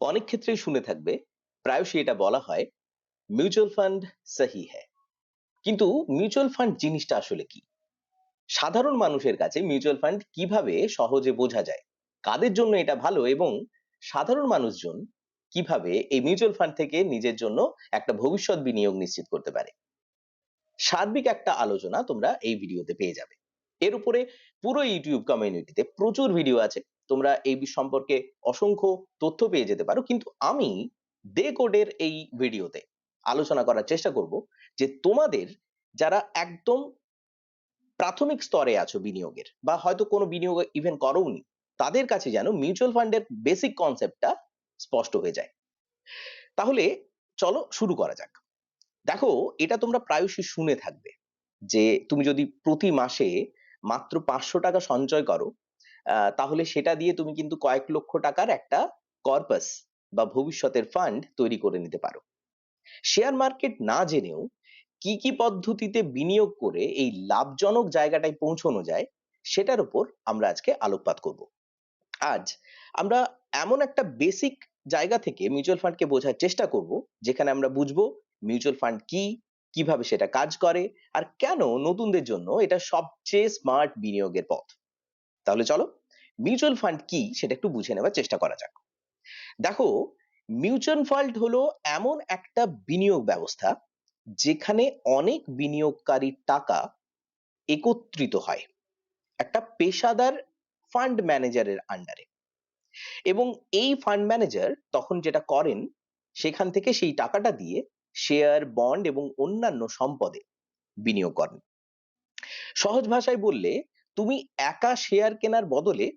অনেক ক্ষেত্রেই শুনে থাকবে, প্রায়শই এটা বলা হয় মিউচুয়াল ফান্ড সহি হ্যায়। কিন্তু মিউচুয়াল ফান্ড জিনিসটা আসলে কি? সাধারণ মানুষের কাছে মিউচুয়াল ফান্ড কিভাবে সহজে বোঝা যায়, কাদের জন্য এটা ভালো এবং সাধারণ মানুষজন কিভাবে এই মিউচুয়াল ফান্ড থেকে নিজের জন্য একটা ভবিষ্যৎ বিনিয়োগ নিশ্চিত করতে পারে, সার্বিক একটা আলোচনা তোমরা এই ভিডিওতে পেয়ে যাবে। এর উপরে পুরো ইউটিউব কমিউনিটিতে প্রচুর ভিডিও আছে, তোমরা এই সম্পর্কে অসংখ্য তথ্য পেয়ে যেতে পারো। কিন্তু আমি ডে কোডের এই ভিডিওতে আলোচনা করার চেষ্টা করব যে তোমাদের যারা একদম প্রাথমিক স্তরে আছো বিনিয়োগের, বা হয়তো কোনো বিনিয়োগ ইভেন করোনি, তাদের কাছে যেন মিউচুয়াল ফান্ডের বেসিক কনসেপ্টটা স্পষ্ট হয়ে যায়। তাহলে চলো শুরু করা যাক। দেখো, এটা তোমরা প্রায়শই শুনে থাকবে যে তুমি যদি প্রতি মাসে মাত্র 500 টাকা সঞ্চয় করো, তাহলে সেটা দিয়ে তুমি কিন্তু কয়েক লক্ষ টাকার একটা কর্পাস বা ভবিষ্যতের ফান্ড তৈরি করে নিতে পারো। শেয়ার মার্কেট না জেনেও কি কি পদ্ধতিতে বিনিয়োগ করে এই লাভজনক জায়গাটায় পৌঁছানো যায়, সেটার উপর আমরা আজকে আলোকপাত করব। আজ আমরা এমন একটা বেসিক জায়গা থেকে মিউচুয়াল ফান্ডকে বোঝার চেষ্টা করব, যেখানে আমরা বুঝবো মিউচুয়াল ফান্ড কি, কিভাবে সেটা কাজ করে, আর কেন নতুনদের জন্য এটা সবচেয়ে স্মার্ট বিনিয়োগের পথ। তাহলে চলো মিউচুয়াল ফান্ড কি সেটা একটু বুঝে নেওয়ার চেষ্টা করা যাক। দেখো, মিউচুয়াল ফান্ড হলো এমন একটা বিনিয়োগ ব্যবস্থা যেখানে অনেক বিনিয়োগকারীর টাকা একত্রিত হয় একটা পেশাদার ফান্ড ম্যানেজারের আন্ডারে, এবং এই ফান্ড ম্যানেজার তখন যেটা করেন, সেখান থেকে সেই টাকাটা দিয়ে শেয়ার, বন্ড এবং অন্যান্য সম্পদে বিনিয়োগ করেন। সহজ ভাষায় বললে, তুমি একা শেয়ার কেনার বদলে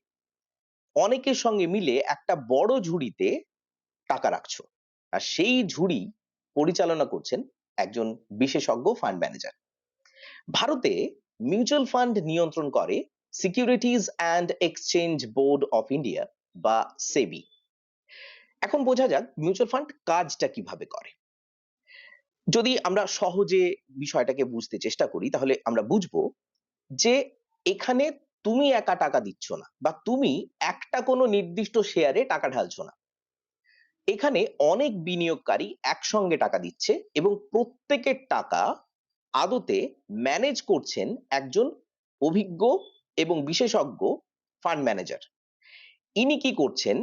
অনেকের সঙ্গে মিলে একটা বড় ঝুড়িতে টাকা রাখছো, আর সেই ঝুড়ি পরিচালনা করছেন একজন বিশেষজ্ঞ ফান্ড ম্যানেজার। ভারতে মিউচুয়াল ফান্ড নিয়ন্ত্রণ করে securities and exchange board of India বা সেবি। এখন বোঝা যাক মিউচুয়াল ফান্ড কাজটা কিভাবে করে। যদি আমরা সহজে বিষয়টাকে বুঝতে চেষ্টা করি, তাহলে আমরা বুঝবো যে এখানে তুমি একা টাকা দিচ্ছ না, বা তুমি একটা কোনো নির্দিষ্ট শেয়ারে টাকা ঢালছো না। এখানে অনেক বিনিয়োগকারী একসঙ্গে টাকা দিচ্ছে এবং প্রত্যেকের টাকা আদতে ম্যানেজ করছেন একজন অভিজ্ঞ এবং বিশেষজ্ঞ ফান্ড ম্যানেজার। ইনি কি করছেন,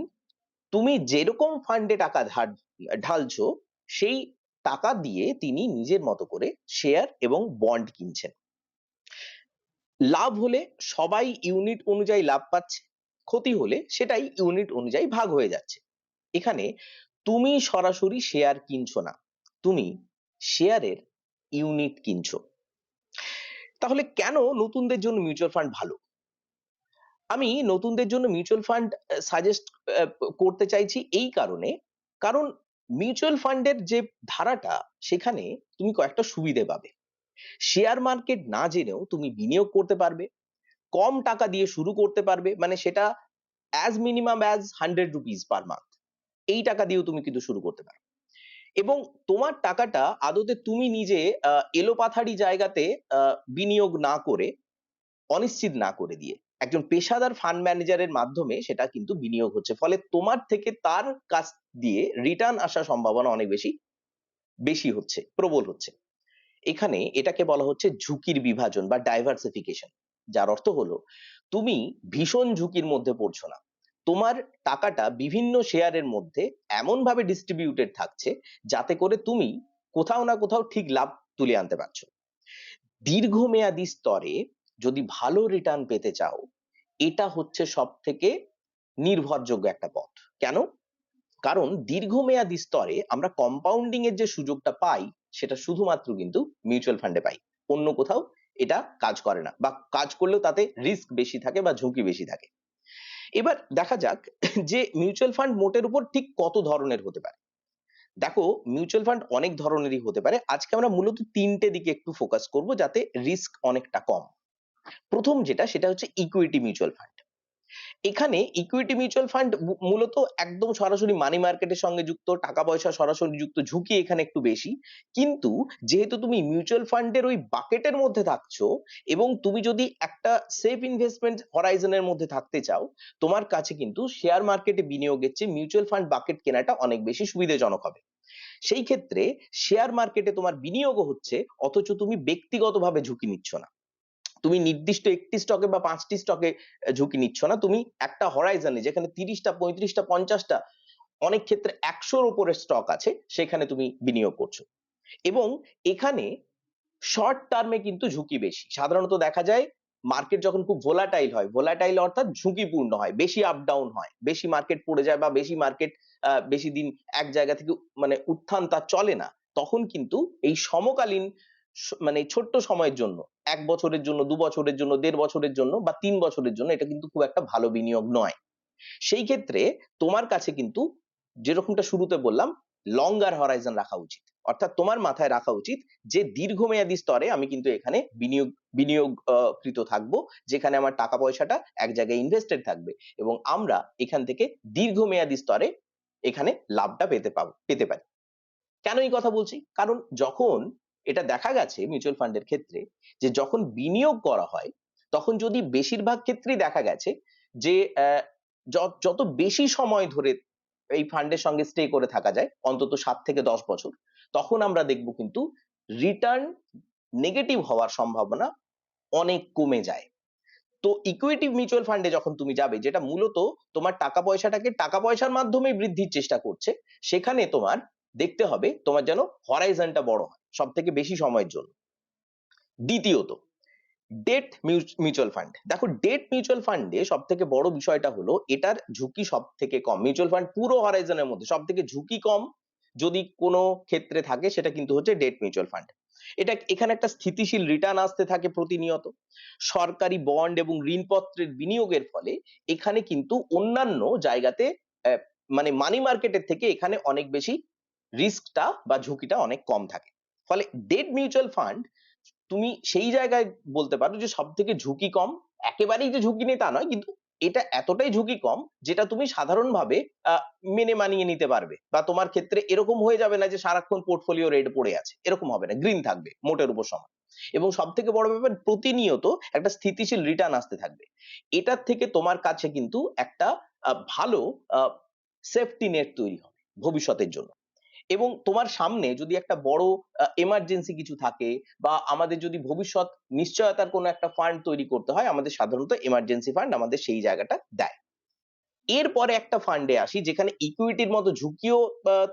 তুমি যেরকম ফান্ডে টাকা ঢালছো সেই টাকা দিয়ে তিনি নিজের মতো করে শেয়ার এবং বন্ড কিনছেন। লাভ হলে সবাই ইউনিট অনুযায়ী লাভ পাচ্ছে, ক্ষতি হলে সেটাই ইউনিট অনুযায়ী ভাগ হয়ে যাচ্ছে। এখানে তুমি সরাসরি শেয়ার কিনছো না, তুমি শেয়ারের ইউনিট কিনছো। তাহলে কেন নতুনদের জন্য মিউচুয়াল ফান্ড ভালো? আমি নতুনদের জন্য মিউচুয়াল ফান্ড সাজেস্ট করতে চাইছি এই কারণে, কারণ মিউচুয়াল ফান্ডের যে ধারাটা, সেখানে তুমি কয়েকটা সুবিধে পাবে। শেয়ার মার্কেট না জেনেও তুমি বিনিয়োগ করতে পারবে, কম টাকা দিয়ে শুরু করতে পারবে, মানে সেটা as minimum as 100 rupees per month, এই টাকা দিয়েও তুমি কিন্তু শুরু করতে পারো। এবং তোমার টাকাটা আদতে তুমি নিজে এলোপাথারি জায়গাতে বিনিয়োগ না করে, অনিশ্চিত না করে দিয়ে একজন পেশাদার ফান্ড ম্যানেজারের মাধ্যমে সেটা কিন্তু বিনিয়োগ হচ্ছে, ফলে তোমার থেকে তার কাছ দিয়ে রিটার্ন আসার সম্ভাবনা অনেক বেশি বেশি হচ্ছে, প্রবল হচ্ছে। এখানে এটাকে বলা হচ্ছে ঝুঁকির বিভাজন বা ডাইভার্সিফিকেশন, যার অর্থ হলো তুমি ভীষণ ঝুঁকির মধ্যে পড়ছো না, তোমার টাকাটা বিভিন্ন শেয়ারের মধ্যে এমন ভাবে ডিস্ট্রিবিউটেড থাকছে যাতে করে তুমি কোথাও না কোথাও ঠিক লাভ তুলে আনতে পারছো। দীর্ঘমেয়াদী স্তরে যদি ভালো রিটার্ন পেতে চাও, এটা হচ্ছে সব থেকে নির্ভরযোগ্য একটা পথ। কেন? কারণ দীর্ঘমেয়াদী স্তরে আমরা কম্পাউন্ডিং এর যে সুযোগটা পাই, সেটা শুধুমাত্র কিন্তু মিউচুয়াল ফান্ডে পাই, অন্য কোথাও এটা কাজ করে না, বা কাজ করলেও তাতে রিস্ক বেশি থাকে বা ঝুঁকি বেশি থাকে। এবার দেখা যাক যে মিউচুয়াল ফান্ড মোটের উপর ঠিক কত ধরনের হতে পারে। দেখো, মিউচুয়াল ফান্ড অনেক ধরনেরই হতে পারে। আজকে আমরা মূলত তিনটে দিকে একটু ফোকাস করব, যাতে রিস্ক অনেকটা কম। প্রথম যেটা, সেটা হচ্ছে ইকুইটি মিউচুয়াল ফান্ড। এখানে ইকুইটি মিউচুয়াল ফান্ড মূলত একদম সরাসরি মানি মার্কেটের সঙ্গে যুক্ত, টাকা পয়সা সরাসরি যুক্ত, ঝুঁকি এখানে একটু বেশি। কিন্তু যেহেতু তুমি মিউচুয়াল ফান্ডের ওই বাকেটের মধ্যে থাকছো এবং তুমি যদি একটা সেফ ইনভেস্টমেন্ট হরাইজনের মধ্যে থাকতে চাও, তোমার কাছে কিন্তু শেয়ার মার্কেটে বিনিয়োগের চেয়ে মিউচুয়াল ফান্ড বাকেট কেনাটা অনেক বেশি সুবিধাজনক হবে। সেই ক্ষেত্রে শেয়ার মার্কেটে তোমার বিনিয়োগও হচ্ছে, অথচ তুমি ব্যক্তিগতভাবে ঝুঁকি নিচ্ছ না। তুমি নির্দিষ্ট একটি স্টকে বা 5টি স্টকে ঝুঁকি নিচ্ছ না, তুমি একটা হরাইজনে যেখানে 30টা 35টা 50টা, অনেক ক্ষেত্রে 100-র উপরে স্টক আছে, সেখানে তুমি বিনিয়োগ করছো। এবং এখানে শর্ট টার্মে কিন্তু ঝুঁকি বেশি। সাধারণত দেখা যায় মার্কেট যখন খুব ভোলাটাইল হয়, ভোলাটাইল অর্থাৎ ঝুঁকিপূর্ণ হয়, বেশি আপ ডাউন হয়, বেশি মার্কেট পড়ে যায় বা বেশি মার্কেট বেশি দিন এক জায়গা থেকে মানে উত্থান তার চলে না, তখন কিন্তু এই সমকালীন মানে ছোট্ট সময়ের জন্য, 1 বছরের জন্য, 2 বছরের জন্য, 1.5 বছরের জন্য বা 3 বছরের জন্য এটা কিন্তু খুব একটা ভালো বিনিয়োগ নয়। সেই ক্ষেত্রে তোমার কাছে কিন্তু যেরকমটা শুরুতে বললাম, লঙ্গার হরাইজন রাখা উচিত। অর্থাৎ তোমার মাথায় রাখা উচিত যে দীর্ঘমেয়াদী স্তরে আমি কিন্তু এখানে বিনিয়োগকৃত থাকবো, যেখানে আমার টাকা পয়সাটা এক জায়গায় ইনভেস্টেড থাকবে এবং আমরা এখান থেকে দীর্ঘমেয়াদী স্তরে এখানে লাভটা পেতে পারি। কেন এই কথা বলছি? কারণ যখন এটা দেখা গেছে মিউচুয়াল ফান্ডের ক্ষেত্রে যে যখন বিনিয়োগ করা হয়, তখন যদি বেশিরভাগ ক্ষেত্রেই দেখা গেছে যে যত বেশি সময় ধরে এই ফান্ডের সঙ্গে স্টে করে থাকা যায়, অন্তত 7 থেকে 10 বছর, তখন আমরা দেখব কিন্তু রিটার্ন নেগেটিভ হওয়ার সম্ভাবনা অনেক কমে যায়। তো ইকুইটি মিউচুয়াল ফান্ডে যখন তুমি যাবে, যেটা মূলত তোমার টাকা পয়সাটাকে টাকা পয়সার মাধ্যমে বৃদ্ধির চেষ্টা করছে, সেখানে তোমার দেখতে হবে তোমার যেন হরাইজনটা বড় হয় সব থেকে বেশি সময়ের জন্য। দ্বিতীয়ত, ডেট মিউচুয়াল ফান্ড। দেখো, ডেট মিউচুয়াল ফান্ডে সব থেকে বড় বিষয়টা হলো এটার ঝুঁকি সব থেকে কম। মিউচুয়াল ফান্ড পুরো হরাইজনের মধ্যে সব থেকে ঝুঁকি কম যদি কোনো ক্ষেত্রে থাকে, সেটা কিন্তু হচ্ছে ডেট মিউচুয়াল ফান্ড। এখানে একটা স্থিতিশীল রিটার্ন আসতে থাকে প্রতিনিয়ত। সরকারি বন্ড এবং ঋণপত্রের বিনিয়োগের ফলে এখানে কিন্তু অন্যান্য জায়গাতে মানে মানি মার্কেটের থেকে এখানে অনেক বেশি রিস্কটা বা ঝুঁকিটা অনেক কম থাকে। ফলে ডেট মিউচুয়াল ফান্ড তুমি সেই জায়গায় বলতে পারো যে সব থেকে ঝুঁকি কম। একেবারেই যে ঝুঁকি নেই তা নয়, কিন্তু এটা এতটাই ঝুঁকি কম যেটা তুমি সাধারণভাবে মেনে মানিয়ে নিতে পারবে, বা তোমার ক্ষেত্রে এরকম হয়ে যাবে না যে সারাক্ষণ পোর্টফোলিও রেড পড়ে আছে, এরকম হবে না, গ্রিন থাকবে মোটের উপর সমান। এবং সব থেকে বড় ব্যাপার, প্রতিনিয়ত একটা স্থিতিশীল রিটার্ন আসতে থাকবে। এটার থেকে তোমার কাছে কিন্তু একটা ভালো সেফটি নেট তৈরি হবে ভবিষ্যতের জন্য। এবং তোমার সামনে যদি একটা বড় এমার্জেন্সি কিছু থাকে, বা আমাদের যদি ভবিষ্যৎ নিশ্চয়তার কোনো একটা ফান্ড তৈরি করতে হয়, আমাদের সাধারণত এমার্জেন্সি ফান্ড আমাদের সেই জায়গাটা দেয়। এরপরে একটা ফান্ডে আসি যেখানে ইকুইটির মতো ঝুঁকিও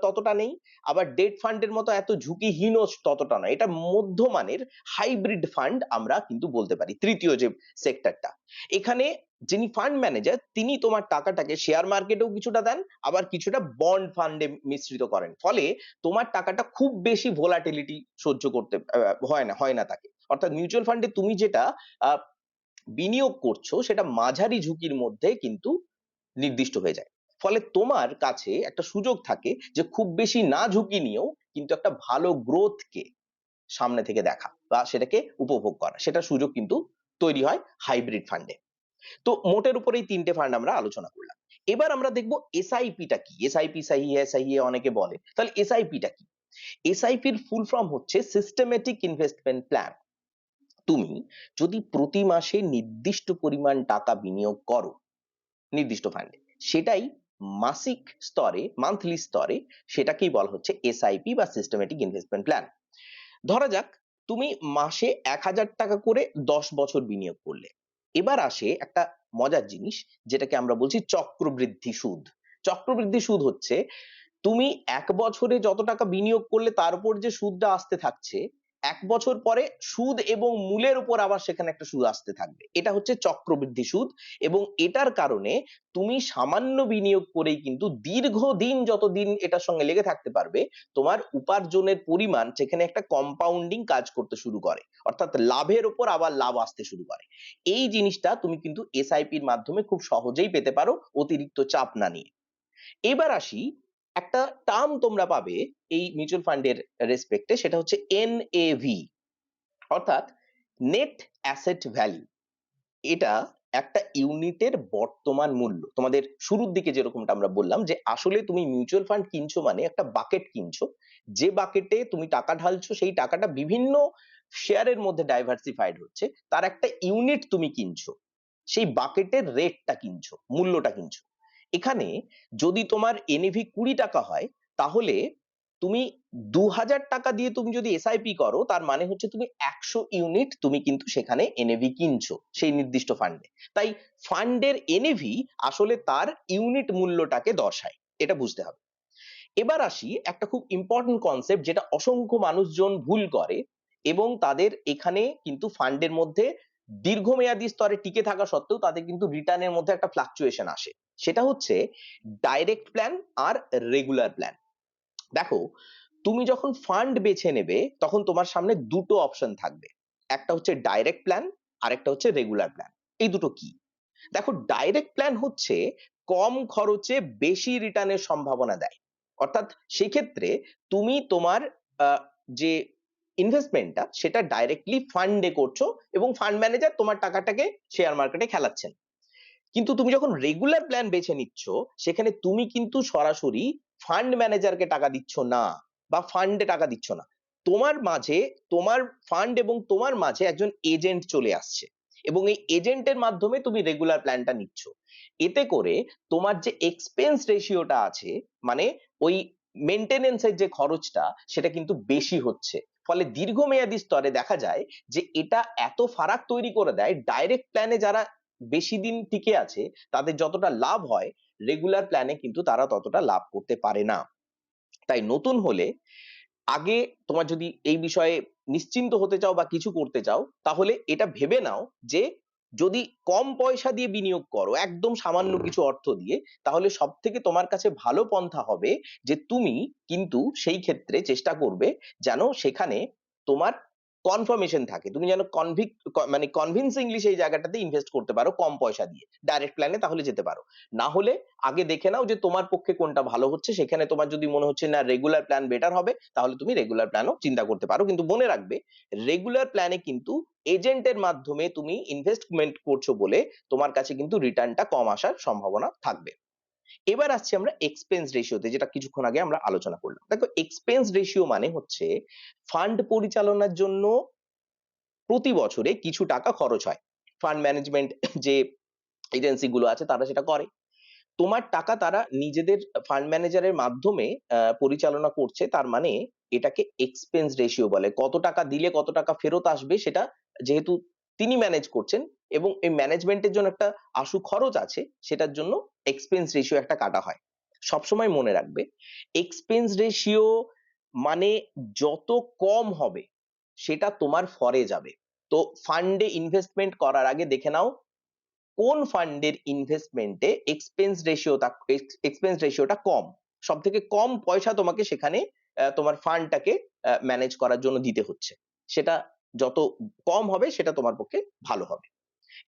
ততটা নেই, আবার ডেট ফান্ডের মতো এত ঝুঁকিহীনও ততটা নয়, এটা মধ্যমানের হাইব্রিড ফান্ড আমরা কিন্তু বলতে পারি। তৃতীয় যে সেক্টরটা, এখানে যিনি ফান্ড ম্যানেজার তিনি তোমার টাকাটাকে শেয়ার মার্কেটেও কিছুটা দেন, আবার কিছুটা বন্ড ফান্ডে মিশ্রিত করেন। ফলে তোমার টাকাটা খুব বেশি ভোলাটিলিটি সহ্য করতে হয় না তাকে। অর্থাৎ মিউচুয়াল ফান্ডে তুমি যেটা আহ, বিনিয়োগ করছো সেটা মাঝারি ঝুঁকির মধ্যে কিন্তু নির্দিষ্ট হয়ে যায়। ফলে তোমার কাছে একটা সুযোগ থাকে যে খুব বেশি না ঝুঁকি নিয়েও কিন্তু একটা ভালো গ্রোথকে সামনে থেকে দেখা বা সেটাকে উপভোগ করা, সেটার সুযোগ কিন্তু তৈরি হয় হাইব্রিড ফান্ডে। তো মোটের উপর এই 3টে ফান্ড আমরা আলোচনা করলাম। এবার আমরা দেখব এসআইপি টা কি। এসআইপি সহি হ্যায় অনেকে বলে, তাহলে এসআইপি টা কি? এসআইপি এর ফুল ফর্ম হচ্ছে সিস্টেমেটিক ইনভেস্টমেন্ট প্ল্যান। তুমি যদি প্রতি মাসে নির্দিষ্ট পরিমাণ টাকা বিনিয়োগ করো নির্দিষ্ট ফান্ডে, সেটাই মাসিক স্তরে, মান্থলি স্তরে, সেটাকেই বলা হচ্ছে এসআইপি বা সিস্টেমেটিক ইনভেস্টমেন্ট প্ল্যান। ধরা যাক তুমি মাসে 1000 টাকা করে 10 বছর বিনিয়োগ করলে। এবার আসে একটা মজার জিনিস, যেটাকে আমরা বলছি চক্রবৃদ্ধি সুদ। চক্রবৃদ্ধি সুদ হচ্ছে তুমি 1 বছরে যত টাকা বিনিয়োগ করলে তার উপর যে সুদটা আসতে থাকছে, 1 বছর পরে সুদ এবং মূলের উপর আবার সেখানে একটা সুদ আসতে থাকবে। এটা হচ্ছে চক্রবৃদ্ধি সুদ। এবং এটার কারণে তুমি সামান্য বিনিয়োগ করেই কিন্তু দীর্ঘদিন যতদিন এটার সঙ্গে লেগে থাকতে পারবে, তোমার উপার্জনের পরিমাণ সেখানে একটা কম্পাউন্ডিং কাজ করতে শুরু করে, অর্থাৎ লাভের উপর আবার লাভ আসতে শুরু করে। এই জিনিসটা তুমি কিন্তু এসআইপির মাধ্যমে খুব সহজেই পেতে পারো, অতিরিক্ত চাপ না নিয়ে। এবার আসি, একটা টার্ম তোমরা পাবে এই মিউচুয়াল ফান্ডের রেসপেক্টে, সেটা হচ্ছে এনএভি, অর্থাৎ নেট অ্যাসেট ভ্যালু। এটা একটা ইউনিটের বর্তমান মূল্য। তোমাদের শুরুর দিকে যেরকমটা আমরা বললাম যে আসলে তুমি মিউচুয়াল ফান্ড কিনছো মানে একটা বাকেট কিনছো, যে বাকেটে তুমি টাকা ঢালছো সেই টাকাটা বিভিন্ন শেয়ারের মধ্যে ডাইভার্সিফাইড হচ্ছে, তার একটা ইউনিট তুমি কিনছো, সেই বাকেটের রেটটা কিনছো, মূল্যটা কিনছো। এখানে যদি তোমার এনএভি 20 টাকা হয়, তাহলে তুমি 2000 টাকা দিয়ে তুমি যদি এসআইপি করো, তার মানে হচ্ছে তুমি 100 ইউনিট তুমি কিন্তু সেখানে এনএভি কিনছো সেই নির্দিষ্ট ফান্ডে। তাই ফান্ডের এনএভি আসলে তার ইউনিট মূল্যটাকে দর্শায়, এটা বুঝতে হবে। এবার আসি একটা খুব ইম্পর্টেন্ট কনসেপ্ট, যেটা অসংখ্য মানুষজন ভুল করে এবং তাদের এখানে কিন্তু ফান্ডের মধ্যে দীর্ঘমেয়াদী স্তরে টিকে থাকা সত্ত্বেও তাদের কিন্তু রিটার্নের মধ্যে একটা ফ্লাকচুয়েশন আসে। সেটা হচ্ছে ডাইরেক্ট প্ল্যান আর রেগুলার প্ল্যান। দেখো, তুমি যখন ফান্ড বেছে নেবে তখন তোমার সামনে দুটো অপশন থাকবে, একটা হচ্ছে ডাইরেক্ট প্ল্যান আর একটা হচ্ছে রেগুলার প্ল্যান। এই দুটো কি? দেখো, ডাইরেক্ট প্ল্যান হচ্ছে কম খরচে বেশি রিটার্নের সম্ভাবনা দেয়। অর্থাৎ সেক্ষেত্রে তুমি তোমার যে ইনভেস্টমেন্টটা সেটা ডাইরেক্টলি ফান্ডে করছো এবং ফান্ড ম্যানেজার তোমার টাকাটাকে শেয়ার মার্কেটে খেলাচ্ছেন। কিন্তু তুমি যখন রেগুলার প্ল্যান বেছে নিচ্ছ, সেখানে তুমি কিন্তু সরাসরি ফান্ড ম্যানেজারকে টাকা দিচ্ছ না বা ফান্ডে টাকা দিচ্ছ না, তোমার মাঝে, তোমার ফান্ড এবং তোমার মাঝে একজন এজেন্ট চলে আসছে এবং এই এজেন্টের মাধ্যমে তুমি রেগুলার প্ল্যানটা নিচ্ছ। এতে করে তোমার যে এক্সপেন্স রেশিওটা আছে, মানে ওই মেইনটেনেন্সের যে খরচটা, সেটা কিন্তু বেশি হচ্ছে। ফলে দীর্ঘমেয়াদী স্তরে দেখা যায় যে এটা এত ফারাক তৈরি করে দেয়, ডাইরেক্ট প্ল্যানে যারা বেশি দিন টিকে আছে তাদের যতটা লাভ হয়, রেগুলার প্ল্যানে কিন্তু তারা ততটা লাভ করতে পারে না। তাই নতুন হলে আগে তোমার যদি এই বিষয়ে নিশ্চিন্ত হতে চাও বা কিছু করতে চাও, তাহলে এটা ভেবে নাও যে যদি কম পয়সা দিয়ে বিনিয়োগ করো, একদম সামান্য কিছু অর্থ দিয়ে, তাহলে সব থেকে তোমার কাছে ভালো পন্থা হবে যে তুমি কিন্তু সেই ক্ষেত্রে চেষ্টা করবে যেন সেখানে তোমার কনফার্মেশন থাকে, তুমি যেন মানে কনভিনসিংলি সেই জায়গাটাতে ইনভেস্ট করতে পারো কম পয়সা দিয়ে ডাইরেক্ট প্ল্যানে, তাহলে যেতে পারো। না হলে আগে দেখে নাও যে তোমার পক্ষে কোনটা ভালো হচ্ছে, সেখানে তোমার যদি মনে হচ্ছে না রেগুলার প্ল্যান বেটার হবে, তাহলে তুমি রেগুলার প্ল্যানও চিন্তা করতে পারো। কিন্তু মনে রাখবে, রেগুলার প্ল্যানে কিন্তু এজেন্টের মাধ্যমে তুমি ইনভেস্টমেন্ট করছো বলে তোমার কাছে কিন্তু রিটার্নটা কম আসার সম্ভাবনা থাকবে। এবার আসছি আমরা এক্সপেন্স রেশিওতে, যেটা কিছুক্ষণ আগে আমরা আলোচনা করলাম। দেখো, এক্সপেন্স রেশিও মানে হচ্ছে ফান্ড পরিচালনার জন্য প্রতি বছরে কিছু টাকা খরচ হয়। ফান্ড ম্যানেজমেন্ট যে এজেন্সি গুলো আছে তারা সেটা করে, তোমার টাকা তারা নিজেদের ফান্ড ম্যানেজারের মাধ্যমে পরিচালনা করছে, তার মানে এটাকে এক্সপেন্স রেশিও বলে। কত টাকা দিলে কত টাকা ফেরত আসবে সেটা যেহেতু তিনি ম্যানেজ করছেন এবং এই ম্যানেজমেন্টের জন্য একটা আশু খরচ আছে, সেটার জন্য এক্সপেন্স রেশিও একটা কাটা হয়। সবসময় মনে রাখবে, এক্সপেন্স রেশিও মানে যত কম হবে সেটা তোমার ফরে যাবে। তো ফান্ডে ইনভেস্টমেন্ট করার আগে দেখে নাও কোন ফান্ডের ইনভেস্টমেন্টে এক্সপেন্স রেশিওটা কম, সব থেকে কম পয়সা তোমাকে সেখানে তোমার ফান্ডটাকে ম্যানেজ করার জন্য দিতে হচ্ছে, সেটা যত কম হবে সেটা তোমার পক্ষে ভালো হবে।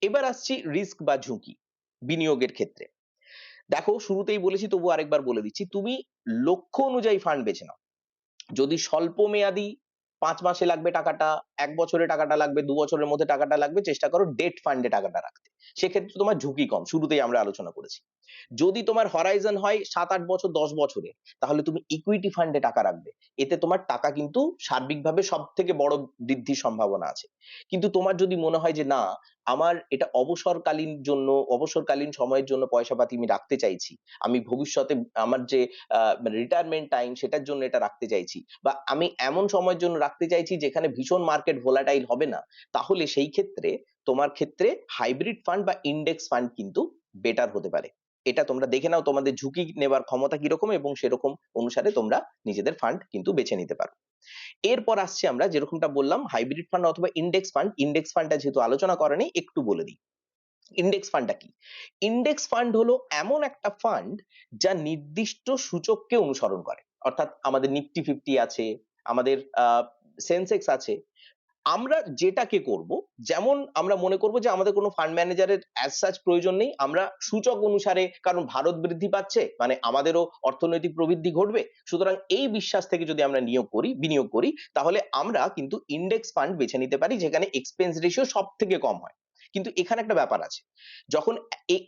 এবার আসছি রিস্ক বা ঝুঁকি বিনিয়োগের ক্ষেত্রে। দেখো, শুরুতেই বলেছি তবু আরেকবার বলে দিচ্ছি, তুমি লক্ষ্য অনুযায়ী ফান্ড বেছে নাও। যদি স্বল্প মেয়াদি 5 মাসে লাগবে টাকাটা, 1 বছরে টাকাটা লাগবে, 2 বছরের মধ্যে টাকাটা লাগবে, চেষ্টা করো ডেট ফান্ডে টাকাটা রাখতে, সেক্ষেত্রে তোমার ঝুঁকি কম, শুরুতেই আমরা আলোচনা করেছি। যদি তোমার হরাইজন হয় 7-8 বছর 10 বছরে, তাহলে তুমি ইকুইটি ফান্ডে টাকা রাখবে, এতে তোমার টাকা কিন্তু সার্বিকভাবে সব থেকে বড় বৃদ্ধির সম্ভাবনা আছে। কিন্তু তোমার যদি মনে হয় যে না, আমার এটা অবসরকালীন সময়ের জন্য পয়সা পাতি আমি রাখতে চাইছি, আমি ভবিষ্যতে আমার যে রিটায়ারমেন্ট টাইম সেটার জন্য এটা রাখতে চাইছি, বা আমি এমন সময়ের জন্য রাখতে চাইছি যেখানে ভীষণ মার্কেট ভোলাটাইল হবে না, তাহলে সেই ক্ষেত্রে তোমার ক্ষেত্রে হাইব্রিড ফান্ড বা ইন্ডেক্স ফান্ড কিন্তু বেটার হতে পারে। এটা তোমরা দেখে নাও তোমাদের ঝুঁকি নেবার ক্ষমতা কিরকম এবং সেরকম অনুসারে তোমরা নিজেদের ফান্ড কিন্তু বেছে নিতে পারো। এরপর আসছে আমরা যেরকমটা বললাম হাইব্রিড ফান্ড অথবা ইন্ডেক্স ফান্ড। ইন্ডেক্স ফান্ডটা যেহেতু আলোচনা করা নেই, একটু বলে দিই ইন্ডেক্স ফান্ডটা কি। ইন্ডেক্স ফান্ড হলো এমন একটা ফান্ড যা নির্দিষ্ট সূচককে অনুসরণ করে, অর্থাৎ আমাদের নিফটি 50 আছে, আমাদের সেন্সেক্স আছে। আমরা যেটাকে করব, যেমন আমরা মনে করব যে আমাদের কোনো ফান্ড ম্যানেজারের অ্যাজ সাচ প্রয়োজন নেই, আমরা সূচক অনুসারে, কারণ ভারত বৃদ্ধি পাচ্ছে মানে আমাদেরও অর্থনৈতিক প্রবৃদ্ধি ঘটবে, সুতরাং এই বিশ্বাস থেকে যদি আমরা বিনিয়োগ করি, তাহলে আমরা কিন্তু ইন্ডেক্স ফান্ড বেছে নিতে পারি যেখানে এক্সপেন্স রেশিও সব থেকে কম হয়। কিন্তু এখানে একটা ব্যাপার আছে, যখন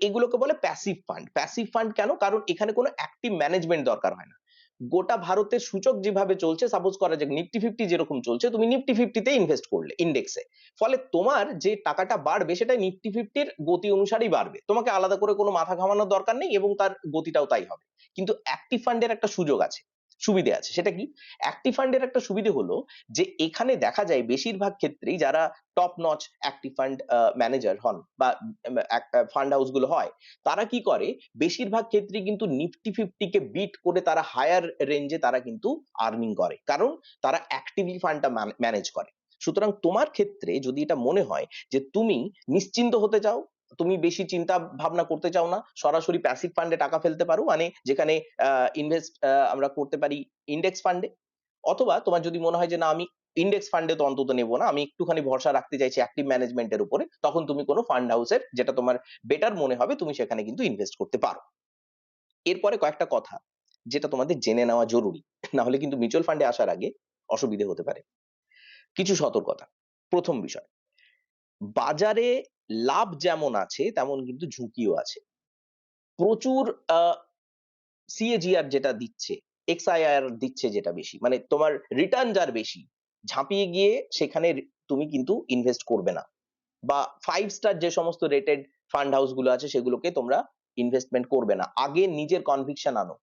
এগুলোকে বলে প্যাসিভ ফান্ড। প্যাসিভ ফান্ড কেন? কারণ এখানে কোনো অ্যাক্টিভ ম্যানেজমেন্ট দরকার হয় না। গোটা ভারতের সূচক যেভাবে চলছে, সাপোজ করা যাক নিফটি ফিফটি যেরকম চলছে, তুমি নিফটি ফিফটিতে ইনভেস্ট করলে ইন্ডেক্সে, ফলে তোমার যে টাকাটা বাড়বে সেটা নিফটি ফিফটির গতি অনুসারেই বাড়বে, তোমাকে আলাদা করে কোনো মাথা ঘামানোর দরকার নেই এবং তার গতিটাও তাই হবে। কিন্তু অ্যাক্টিভ ফান্ডের একটা সুযোগ আছে, সুবিধে আছে। সেটা কি? অ্যাক্টিভ ফান্ডের একটা সুবিধে হলো যে এখানে দেখা যায় বেশিরভাগ ক্ষেত্রেই যারা top notch active fund manager হন বা ফান্ড হাউস গুলো হয়, তারা কি করে, বেশিরভাগ ক্ষেত্রে কিন্তু নিফটি ফিফটিকে বিট করে তারা হায়ার রেঞ্জে তারা কিন্তু আর্নিং করে, কারণ তারা অ্যাক্টিভলি ফান্ডটা ম্যানেজ করে। সুতরাং তোমার ক্ষেত্রে যদি এটা মনে হয় যে তুমি নিশ্চিন্ত হতে চাও, তুমি বেশি চিন্তা ভাবনা করতে চাও না, সরাসরি প্যাসিভ ফান্ডে টাকা ফেলতে পারো, মানে যেখানে ইনভেস্ট আমরা করতে পারি ইন্ডেক্স ফান্ডে, অথবা তোমার যদি মনে হয় যে না আমি ইন্ডেক্স ফান্ডে তো অন্তত নেবো না, আমি একটুখানি ভরসা রাখতে চাইছি অ্যাক্টিভ ম্যানেজমেন্টের উপরে, তখন তুমি কোনো ফান্ড হাউসের যেটা তোমার বেটার মনে হবে তুমি সেখানে কিন্তু ইনভেস্ট করতে পারো। এরপরে কয়েকটা কথা যেটা তোমাদের জেনে নেওয়া জরুরি, না হলে কিন্তু মিউচুয়াল ফান্ডে আসার আগে অসুবিধে হতে পারে। কিছু সতর্কতা। প্রথম বিষয়, বাজারে লাভ যেমন আছে তেমন কিন্তু ঝুঁকিও আছে। প্রচুর সিএজিআর যেটা দিচ্ছে, এক্সআইআর দিচ্ছে যেটা বেশি, মানে তোমার রিটার্ন যার বেশি, ঝাঁপিয়ে গিয়ে সেখানে তুমি কিন্তু ইনভেস্ট করবে না, বা 5 স্টার যে সমস্ত রেটেড ফান্ড হাউস গুলো আছে সেগুলোকে তোমরা ইনভেস্টমেন্ট করবে না। আগে নিজের কনভিকশন আনো,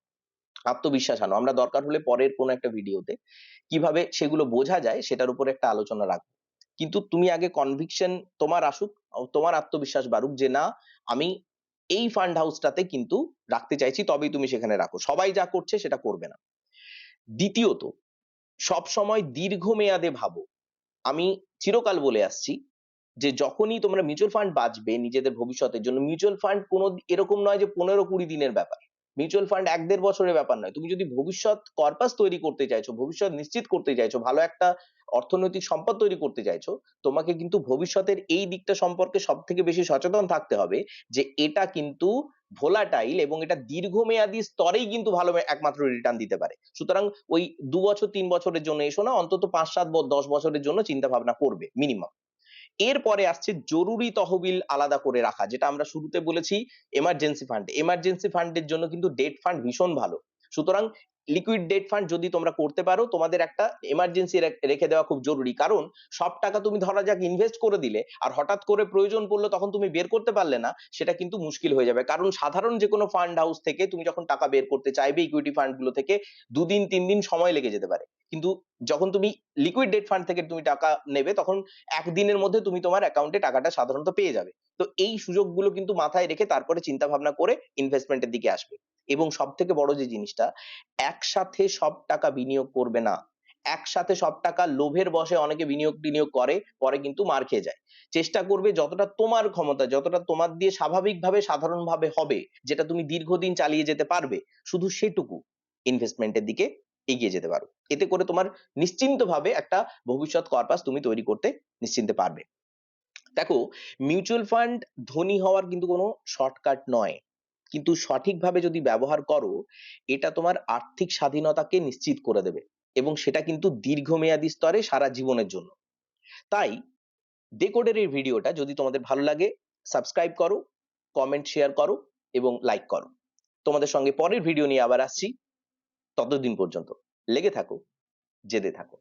আত্মবিশ্বাস আনো। আমরা দরকার হলে পরের কোনো একটা ভিডিওতে কিভাবে সেগুলো বোঝা যায় সেটার উপর একটা আলোচনা রাখবো, কিন্তু তুমি আগে কনভিকশন তোমার আসুক, তোমার আত্মবিশ্বাস বাড়ুক যে না আমি এই ফান্ড হাউসটাতে কিন্তু রাখতে চাইছি, তবেই তুমি সেখানে রাখো। সবাই যা করছে সেটা করবে না। দ্বিতীয়ত, সব সময় দীর্ঘমেয়াদে ভাবো। আমি চিরকাল বলে আসছি যে যখনই তোমরা মিউচুয়াল ফান্ড বাঁচবে নিজেদের ভবিষ্যতের জন্য, মিউচুয়াল ফান্ড কোনো এরকম নয় যে 15-20 দিনের ব্যাপার, মিউচুয়াল ফান্ড 1-1.5 বছরের ব্যাপার নয়। তুমি যদি ভবিষ্যৎ কর্পাস তৈরি করতে চাইছো, ভবিষ্যৎ নিশ্চিত করতে চাইছো, ভালো একটা অর্থনৈতিক সম্পদ তৈরি করতে চাইছো, তোমাকে কিন্তু ভবিষ্যতের এই দিকটা সম্পর্কে সব থেকে বেশি সচেতন থাকতে হবে যে এটা কিন্তু ভোলাটাইল এবং এটা দীর্ঘমেয়াদী স্তরেই কিন্তু ভালো একমাত্র রিটার্ন দিতে পারে। সুতরাং ওই 2 বছর 3 বছরের জন্য এসো না, অন্তত 5-7-10 বছরের জন্য চিন্তা ভাবনা করবে মিনিমাম। এরপরে আসছে জরুরি তহবিল আলাদা করে রাখা, যেটা আমরা শুরুতে বলেছি এমার্জেন্সি ফান্ড। এমার্জেন্সি ফান্ডের জন্য কিন্তু ডেট ফান্ড ভীষণ ভালো। সুতরাং লিকুইড ডেট ফান্ড যদি তোমরা করতে পারো, তোমাদের একটা এমার্জেন্সি রেখে দেওয়া খুব জরুরি, কারণ সব টাকা তুমি ধরা যাক ইনভেস্ট করে দিলে আর হঠাৎ করে প্রয়োজন পড়লো তখন তুমি বের করতে পারলে না, সেটা কিন্তু মুশকিল হয়ে যাবে। কারণ সাধারণ যে কোনো ফান্ড হাউস থেকে তুমি যখন টাকা বের করতে চাইবে ইকুইটি ফান্ড গুলো থেকে, 2 দিন 3 দিন সময় লেগে যেতে পারে, কিন্তু যখন তুমি লিকুইড ডেট ফান্ড থেকে তুমি টাকা নেবে তখন একদিনের মধ্যে তুমি তোমার অ্যাকাউন্টে টাকাটা সাধারণত পেয়ে যাবে। তো এই সুযোগগুলো কিন্তু মাথায় রেখে তারপরে চিন্তা ভাবনা করে ইনভেস্টমেন্টের দিকে আসবে। এবং সব থেকে বড় যে জিনিসটা, একসাথে সব টাকা বিনিয়োগ করবে না। একসাথে সব টাকা লোভের বশে অনেকে বিনিয়োগ করে, পরে কিন্তু মার খেয়ে যায়। চেষ্টা করবে যতটা তোমার ক্ষমতা, যতটা তোমার দিয়ে স্বাভাবিকভাবে সাধারণভাবে হবে, যেটা তুমি দীর্ঘদিন চালিয়ে যেতে পারবে, শুধু সেটুকু ইনভেস্টমেন্টের দিকে এগিয়ে যেতে পারো। এতে করে তোমার নিশ্চিন্তভাবে একটা ভবিষ্যৎ কর্পাস তুমি তৈরি করতে নিশ্চিন্তে পারবে। দেখো, মিউচুয়াল ফান্ড ধনী হওয়ার কিন্তু কোনো শর্টকাট নয়, কিন্তু সঠিকভাবে যদি ব্যবহার করো এটা তোমার আর্থিক স্বাধীনতাকে নিশ্চিত করে দেবে, এবং সেটা কিন্তু দীর্ঘমেয়াদী স্তরে সারা জীবনের জন্য। তাই ডেকোডের এই ভিডিওটা যদি তোমাদের ভালো লাগে, সাবস্ক্রাইব করো, কমেন্ট শেয়ার করো এবং লাইক করো। তোমাদের সঙ্গে পরের ভিডিও নিয়ে আবার আসছি, ততদিন পর্যন্ত লেগে থাকো, জেদে থাকো।